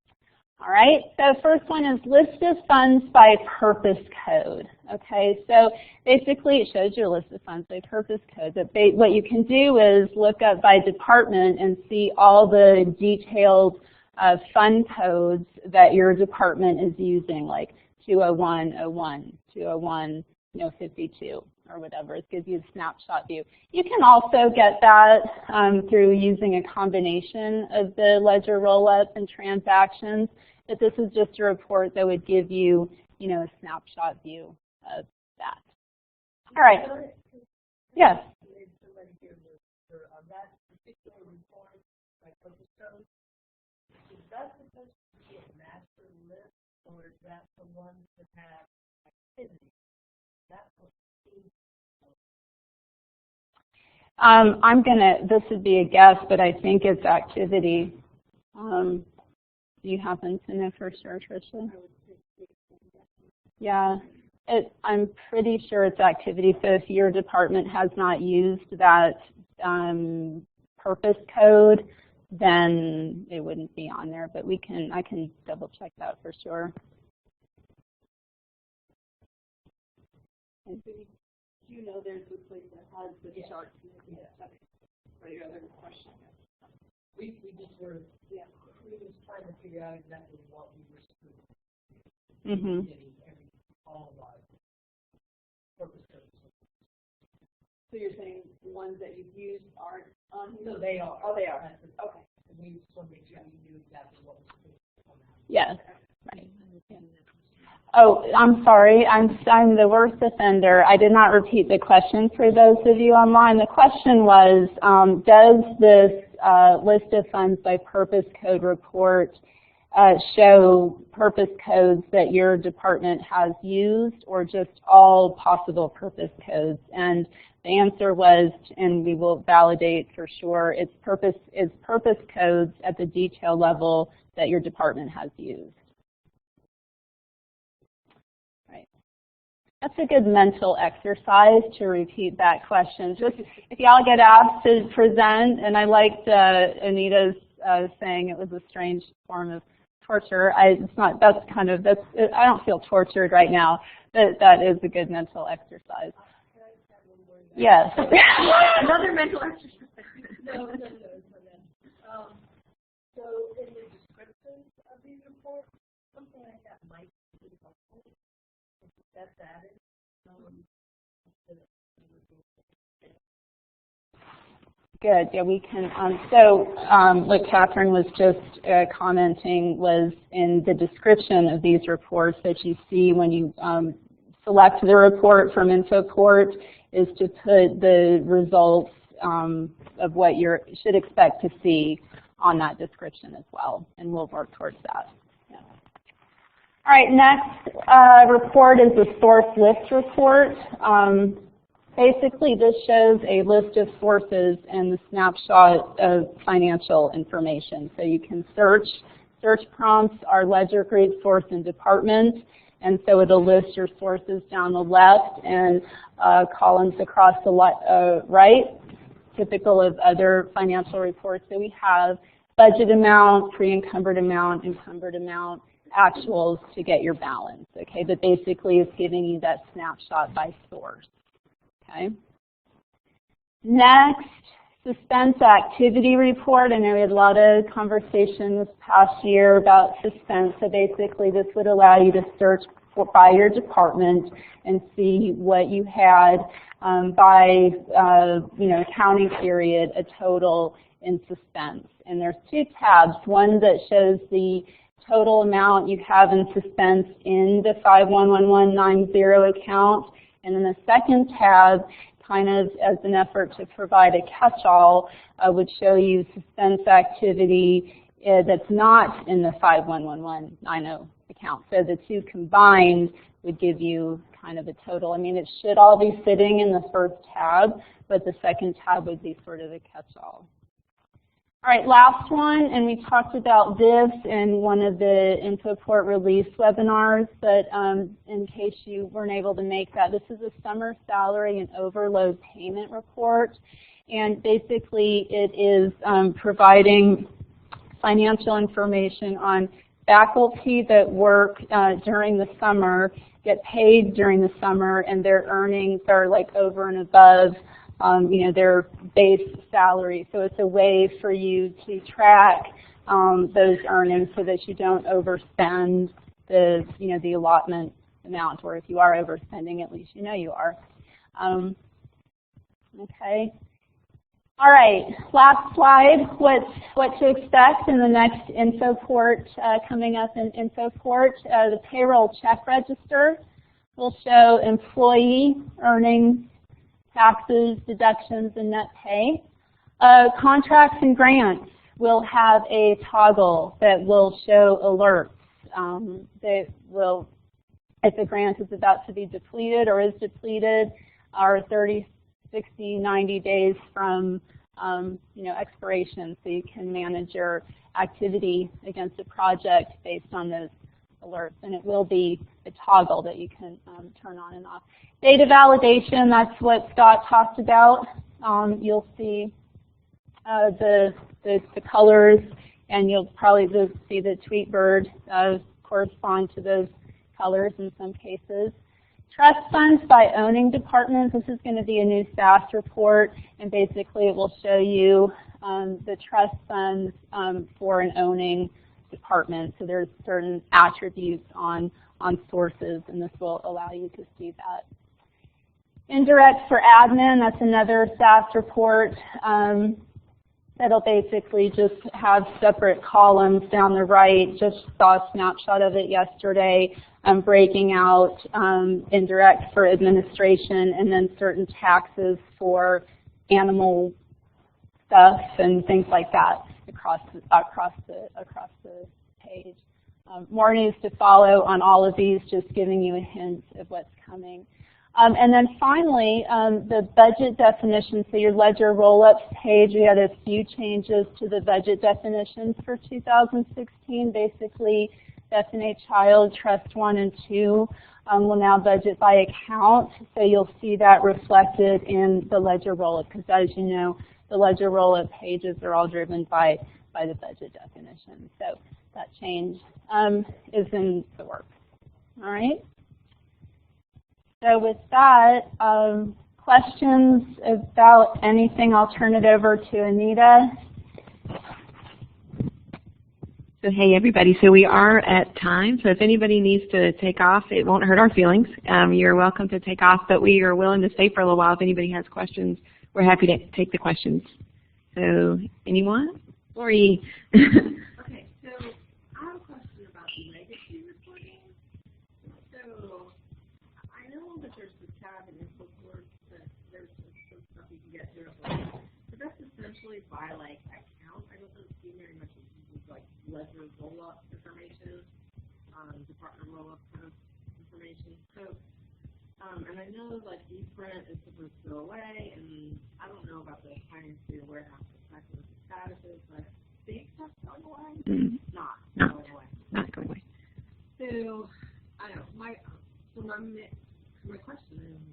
All right, so first one is list of funds by purpose code. Okay, so basically it shows you a list of funds by purpose code. But what you can do is look up by department and see all the detailed fund codes that your department is using, like 20101, 201, 52, or whatever. It gives you a snapshot view. You can also get that through using a combination of the ledger roll-up and transactions, but this is just a report that would give you, a snapshot view of that. All right. Yes. That particular report by purpose code, is that supposed to be a master list, or is that the ones that have activity? This would be a guess, but I think it's activity. Do you happen to know for sure, Tricia? Yeah, I'm pretty sure it's activity. So if your department has not used that purpose code, then it wouldn't be on there. But I can double check that for sure. And do you know there's a place that has the charts? Yeah. Or your other question? We just were, we were trying to figure out exactly what we were getting all of our purpose codes. So you're saying the ones that you've used aren't on here? No, they are. Oh, they are. Okay. We just want to make sure we knew exactly what was supposed to come out. Yes. Right. Oh, I'm sorry. I'm the worst offender. I did not repeat the question for those of you online. The question was, does this list of funds by purpose code report show purpose codes that your department has used, or just all possible purpose codes? And The answer was, and we will validate for sure, it's purpose codes at the detail level that your department has used. Right. That's a good mental exercise to repeat that question. Just if y'all get asked to present, and I liked Anita's saying it was a strange form of torture. I don't feel tortured right now, but that is a good mental exercise. Yes. Another mental exercise. No. So in the description of these reports, something like that might be helpful. If that's added. Good. Yeah, we can. What Catherine was just commenting was in the description of these reports that you see when you select the report from InfoPort is to put the results of what you should expect to see on that description as well, and we'll work towards that. Yeah. All right, next report is the source list report. Basically, this shows a list of sources and the snapshot of financial information. So you can search. Search prompts are ledger group, source, and department. And so it'll list your sources down the left and columns across the right, typical of other financial reports that we have. Budget amount, pre-encumbered amount, encumbered amount, actuals to get your balance. Okay, but basically it's giving you that snapshot by source. Okay. Next, suspense activity report. I know we had a lot of conversation this past year about suspense. So basically this would allow you to search by your department and see what you had by accounting period, a total in suspense. And there's two tabs. One that shows the total amount you have in suspense in the 511190 account. And then the second tab, kind of as an effort to provide a catch-all, would show you suspense activity that's not in the 511190 account. So the two combined would give you kind of a total. I mean, it should all be sitting in the first tab, but the second tab would be sort of a catch-all. All right, last one, and we talked about this in one of the InfoPort release webinars, but in case you weren't able to make that, this is a summer salary and overload payment report, and basically it is providing financial information on faculty that work during the summer, get paid during the summer, and their earnings are like over and above their base salary. So it's a way for you to track those earnings so that you don't overspend the allotment amount, or if you are overspending, at least you know you are. Okay. All right, last slide. What to expect in the next InfoPort coming up in InfoPort. The payroll check register will show employee earnings, taxes, deductions, and net pay. Contracts and grants will have a toggle that will show alerts that will, if a grant is about to be depleted or is depleted, or 30, 60, 90 days from expiration, so you can manage your activity against a project based on those alerts. And it will be a toggle that you can turn on and off. Data validation, that's what Scott talked about. You'll see the colors, and you'll probably see the Tweetbird correspond to those colors in some cases. Trust funds by owning departments. This is going to be a new SAS report, and basically it will show you the trust funds for an owning department. So there's certain attributes on sources, and this will allow you to see that. Indirect for admin, that's another SAS report that'll basically just have separate columns down the right. Just saw a snapshot of it yesterday, breaking out indirect for administration, and then certain taxes for animal stuff and things like that across the page. More news to follow on all of these, just giving you a hint of what's coming. And then finally, the budget definition, so your ledger roll-ups page, we had a few changes to the budget definitions for 2016. Basically, F&A Child, Trust 1 and 2 will now budget by account. So you'll see that reflected in the ledger roll-up, because as you know, the ledger roll-up pages are all driven by the budget definition. So that change is in the works. All right. So with that, questions about anything, I'll turn it over to Anita. So hey everybody, so we are at time, so if anybody needs to take off, it won't hurt our feelings. You're welcome to take off, but we are willing to stay for a little while. If anybody has questions, we're happy to take the questions. So anyone? Lori. Okay, so I have a question about legacy reporting. So I know that there's the tab and info board that there's some stuff you can get through it, but that's essentially by like account. I don't see very much like ledger roll-up information, department roll-up kind of information. So, and I know like ePrint is supposed to go away, and I don't know about the finance data warehouse exactly what the status is, but I think that's going away. Not going away. Not going away. So, I don't know. My question is,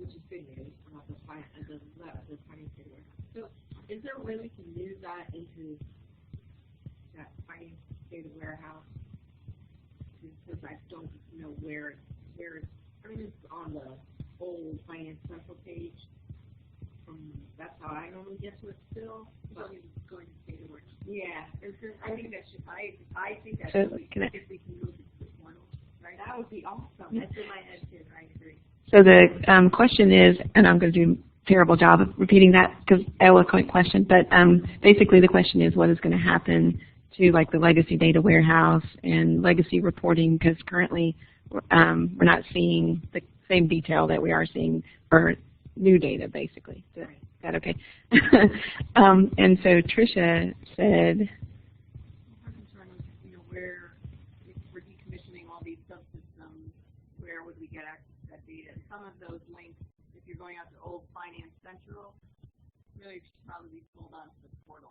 which is good news about the finance data warehouse. So, is there a way we can move that into that finance data warehouse? Because I don't know where it's. I mean, it's on the old Finance Central page. That's how I normally get to it still. But going to data warehouse. Yeah, I think that should. I think that should be, if we can move it to the portal, right? That would be awesome. That's in my head too. I agree. So the question is, and I'm going to do a terrible job of repeating that because eloquent question, but basically the question is what is going to happen to like the legacy data warehouse and legacy reporting, because currently we're not seeing the same detail that we are seeing for new data, basically. Is that okay? And so Tricia said, I'm concerned with, where if we're decommissioning all these subsystems, where would we get access to that data? And some of those links, if you're going out to old Finance Central, really should probably be pulled onto the portal.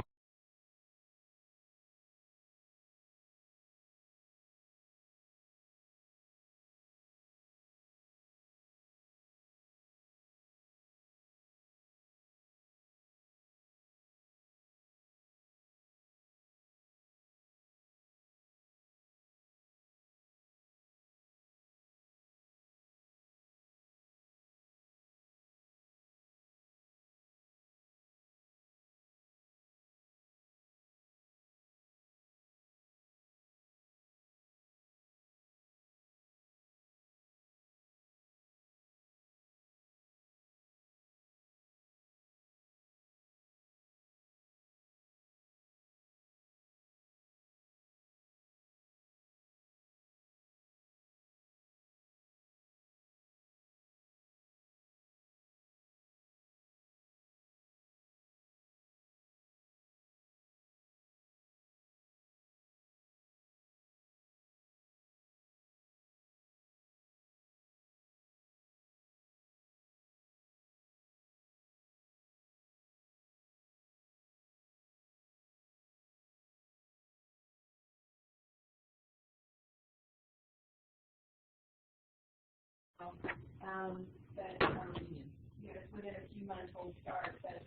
Within a few months we'll start, but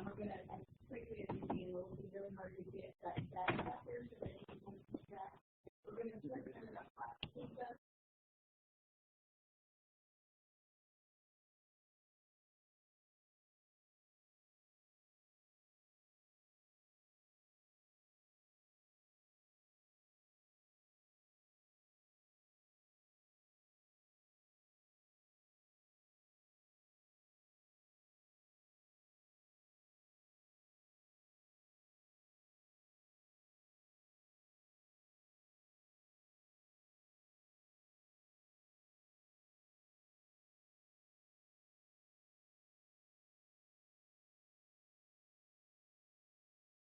we're going to quickly, as you've seen, we'll be really hard to get that